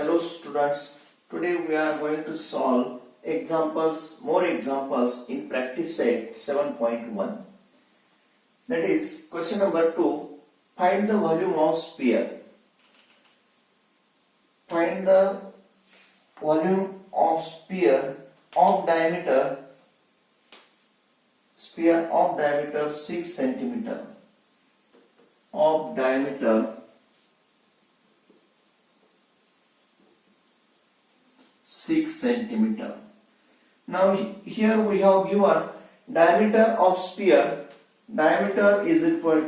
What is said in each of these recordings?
Hello students, today we are going to solve more examples in practice set 7.1. That is question number 2, find the volume of sphere. Find the volume of sphere of diameter 6 centimeter. Of diameter 6 centimeter. Now here we have given diameter of sphere. Diameter is equal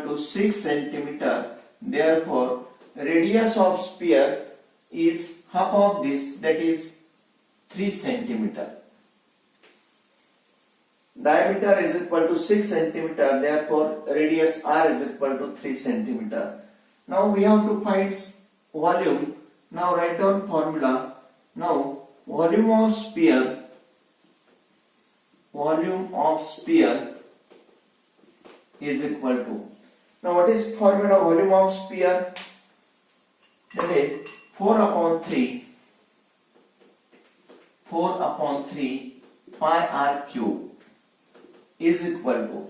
to 6 centimeter. Therefore, radius of sphere is half of this, that is 3 centimeter. Diameter is equal to 6 centimeter, therefore radius r is equal to 3 centimeter. Now we have to find volume. Now write down formula. Now volume of sphere is equal to. Now what is formula volume of sphere? That is 4 upon 3 pi r cube is equal to.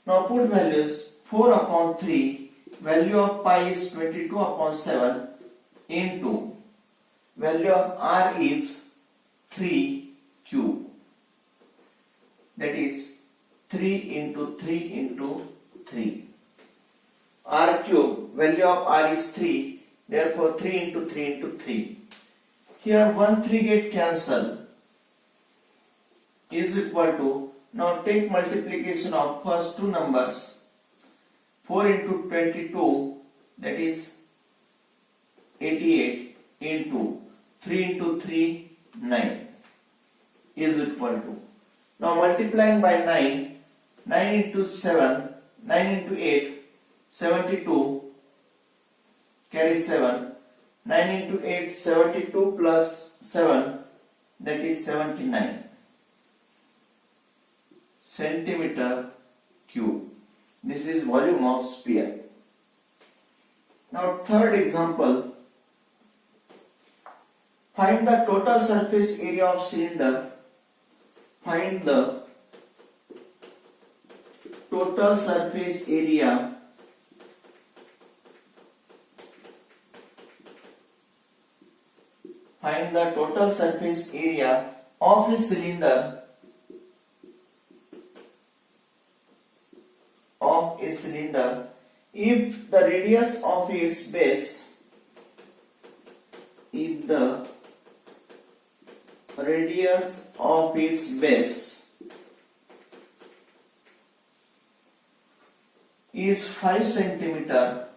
Now put values. 4 upon 3, value of pi is 22 upon 7 into value of r is 3 cube. That is 3 into 3 into 3. R cube, value of r is 3, therefore 3 into 3 into 3. Here 1 3 get cancelled is equal to. Now take multiplication of first two numbers. 4 into 22, that is 88, into 3 into 3, 9 is equal to. Now multiplying by 9, 9 into 7, 9 into 8, 72, carry 7, 9 into 8, 72 plus 7, that is 79 centimeter cube. This is volume of sphere. Now third example, find the total surface area of cylinder. Find the total surface area of a cylinder if the radius of its base is 5 centimeter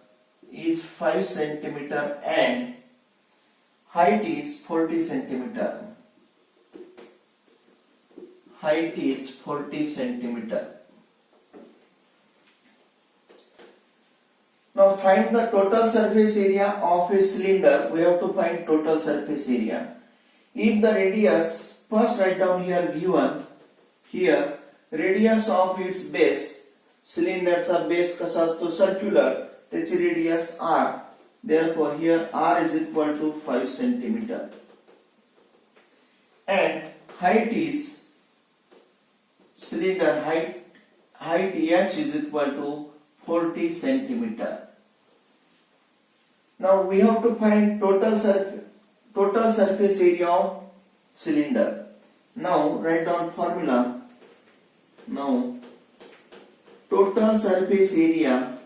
and height is 40 centimeter. Now find the total surface area of a cylinder. We have to find total surface area. If the radius, first write down here given, here radius of its base, cylinderचा base कसा असतो circular, त्याची radius r. Therefore here r is equal to 5 centimeter. And height is, cylinder height h is equal to 40 centimeter. Now we have to find total surface area of cylinder. Now write down formula. Now total surface area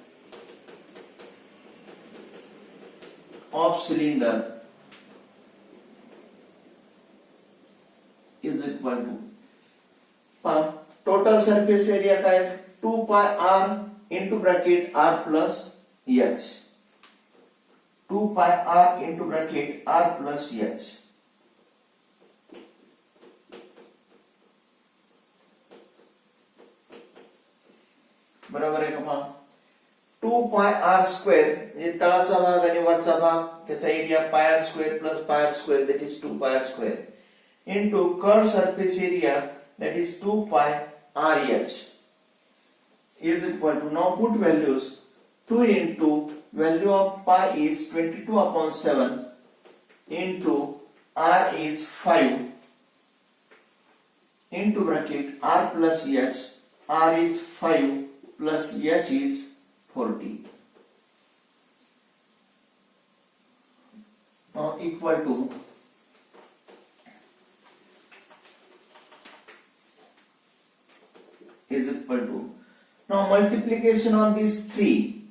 of cylinder is equal to total surface area काय 2 pi r into bracket r plus h. 2 pi r into bracket r plus h. बरोबर आहे का पहा. 2 pi r square म्हणजे तळाचा भाग आणि वरचा भाग त्याचा area pi r square plus pi r square, that is 2 pi r square into curved surface area, that is 2 pi r h. is equal to, now put values, 2 into value of pi is 22 upon 7 into r is 5 into bracket r plus h, r is 5 plus h is 40. Now equal to, is equal to, now multiplication on these 3,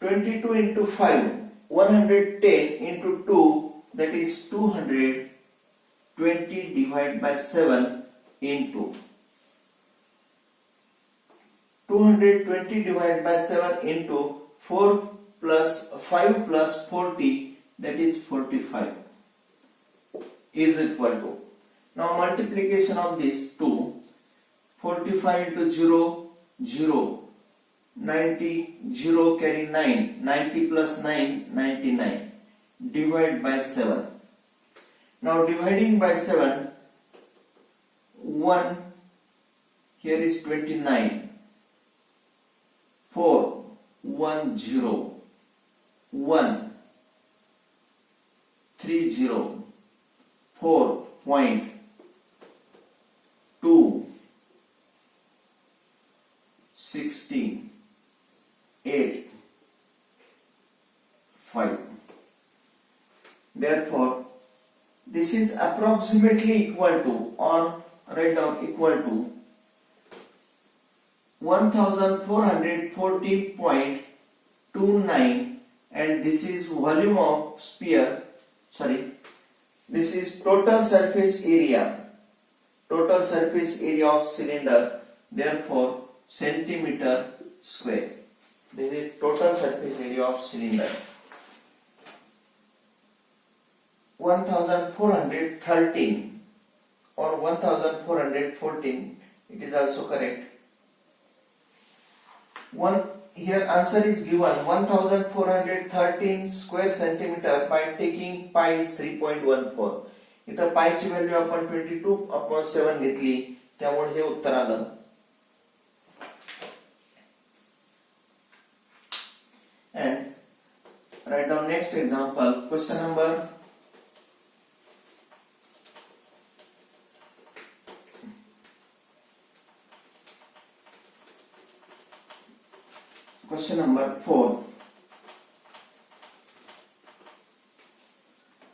22 into 5, 110 into 2, that is 220 divided by 7 into 220 divided by 7 into 4 plus 5 plus 40, that is 45, is equal to, now multiplication of these 2, 45 into 0, 0, 90, 0 carry 9, 90 plus 9, 99, divide by 7. Now dividing by 7, 1, here is 29, 4, 1, 0, 1, 3, 0, 4, point, 2, 16, 8, 5. Therefore, this is approximately equal to, or write down equal to 1440.29, and this is volume of sphere, this is total surface area of cylinder, therefore centimeter square. This is total surface area of cylinder. 1413 or 1414, it is also correct. Here answer is given 1413 square centimeter by taking pi is 3.14. इथं पाय ची value आपण 22/7 घेतली, त्यामुळे हे उत्तर आलं. And write down next example, question number 4.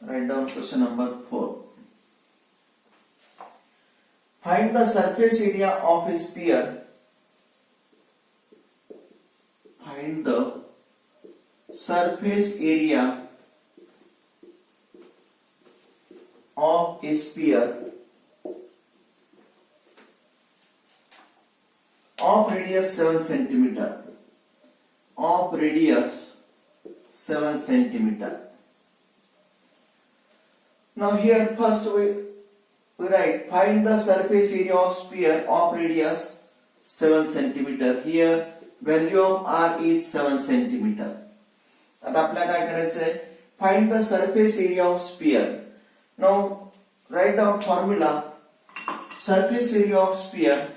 Write down question number 4. Find the surface area of a sphere. Find the surface area of a sphere of radius 7 centimeter. Of radius 7 centimeter. Now here first we write find the surface area of sphere of radius 7 centimeter. Here value of r is 7 centimeter. आता आपल्याला काय करायचंय, find the surface area of sphere. Now write down formula, surface area of sphere.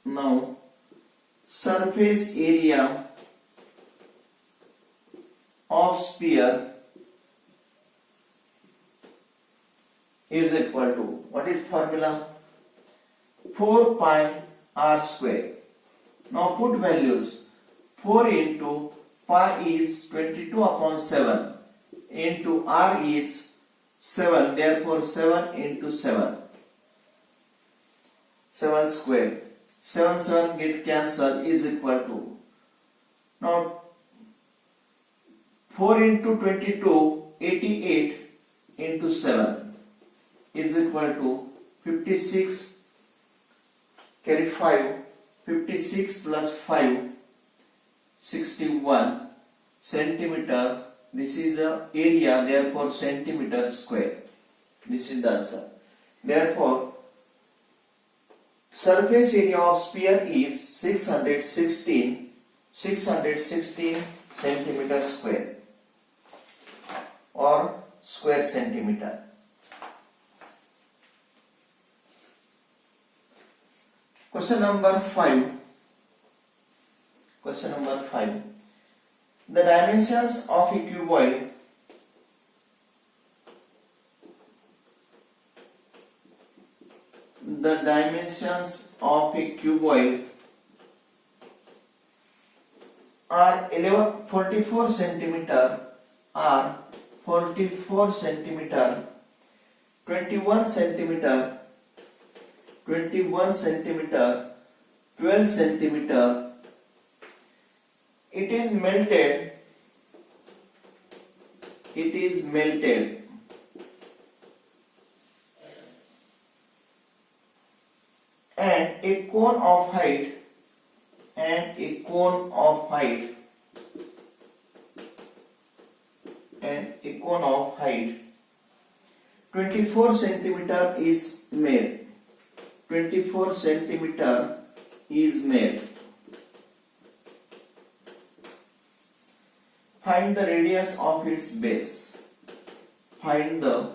Now surface area of sphere is equal to, what is formula? 4 pi r square. Now put values, 4 into pi is 22/7 into r is 7, therefore 7 into 7, 7 square. 7 get cancelled, is equal to, now 4 into 22, 88 into 7 is equal to 56, carry 5, 56 plus 5, 61 centimeter. This is the area, therefore centimeter square. This is the answer. Therefore surface area of sphere is 616 centimeter square or square centimeter. Question number 5. Question number 5. The dimensions of a cuboid are 44 centimeter, 21 centimeter, 12 centimeter. It is melted and a cone of height 24 centimeter is made. Find the radius of its base. Find the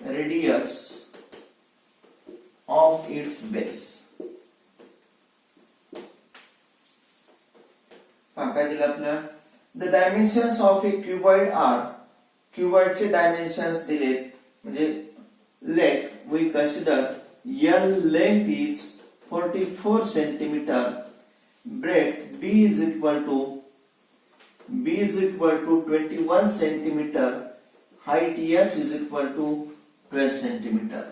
radius of its base. काय दिलं आपल्याला? The dimensions of a cuboid are, cuboidचे dimensions दिलेत, म्हणजे let we consider L length is 44 centimeter, breadth B is equal to 21 centimeter, height H is equal to 12 centimeter.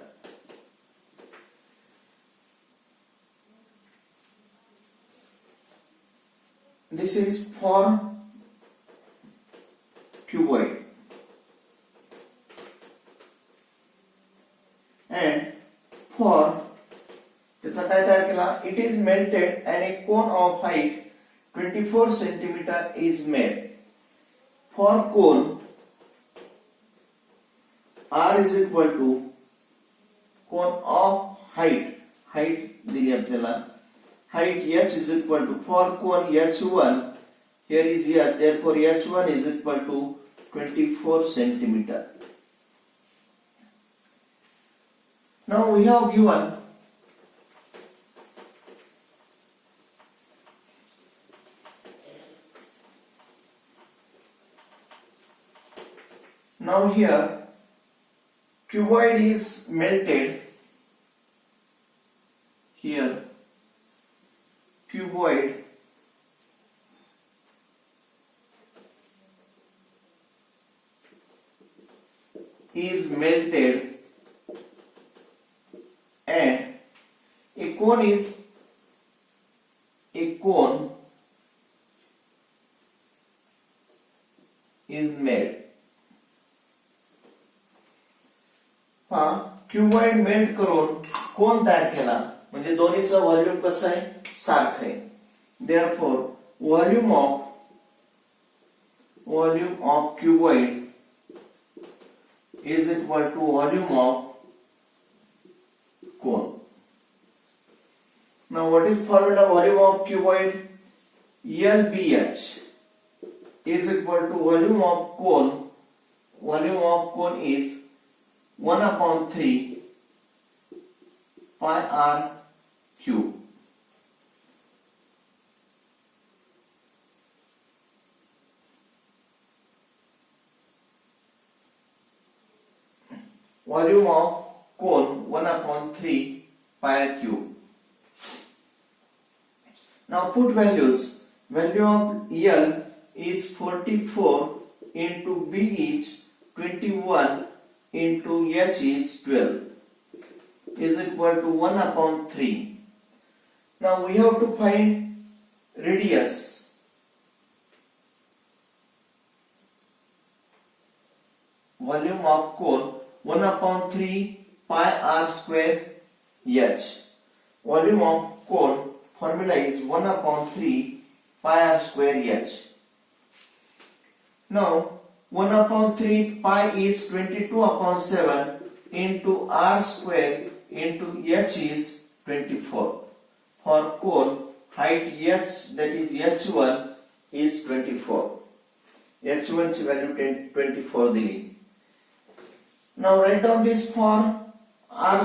This is for cuboid. And for त्याचा काय तयार केला? It is melted and a cone of height 24 centimeter is made. For cone, R is equal to cone of height दिली आपल्याला. Height H is equal to, for cone H1, here is H, therefore H1 is equal to 24 centimeter. Now we have given now here cuboid is melted. Here cuboid is melted and a cone is made. Cuboid melt करून कोन तयार केला, म्हणजे दोन्हीचं volume कसं आहे? सारखं आहे. Therefore volume of cuboid is equal to volume of cone. Now what is formula volume of cuboid? LBH is equal to volume of cone. Volume of cone is 1/3 pi r cube. Volume of cone 1/3 pi r cube. Now put values. Value of L is 44 into B is 21 into H is 12 is equal to 1/3. Now we have to find radius. Volume of cone 1/3 pi r square H. Volume of cone formula is 1/3 pi r square H. Now 1/3 pi is 22/7 into r square into H is 24. For cone height H, that is H1 is 24. H1 ची value 24 दिली. Now write down this for R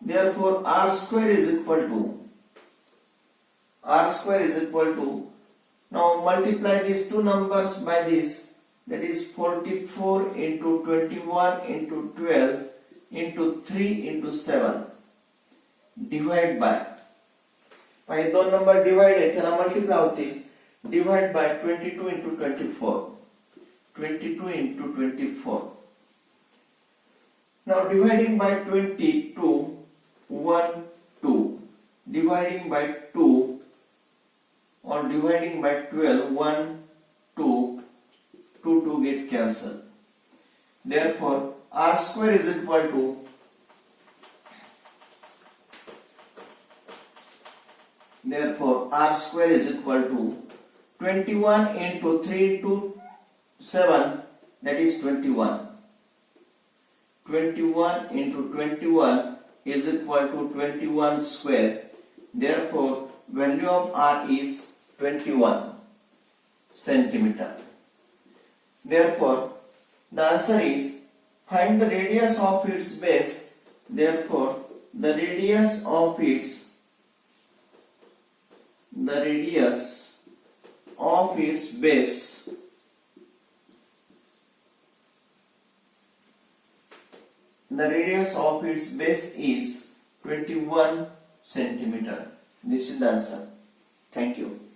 Therefore, r square is equal to, now multiply these two numbers by this, that is 44 into 21 into 12 into 3 into 7, divide by, पहिले दोन number divide आहे त्याला multiply होतील, divide by 22 into 24, 22 into 24. Now dividing by 22, 1, 2, dividing by 2 or dividing by 12, 1, 2, 2 get cancelled. Therefore, r square is equal to, r square is equal to 21 into 3 into 7, that is 21. 21 into 21 is equal to 21 square. Therefore, value of r is 21 centimeter. Therefore, the answer is find the radius of its base. Therefore, the radius of its base is 21 centimeter. This is the answer. Thank you.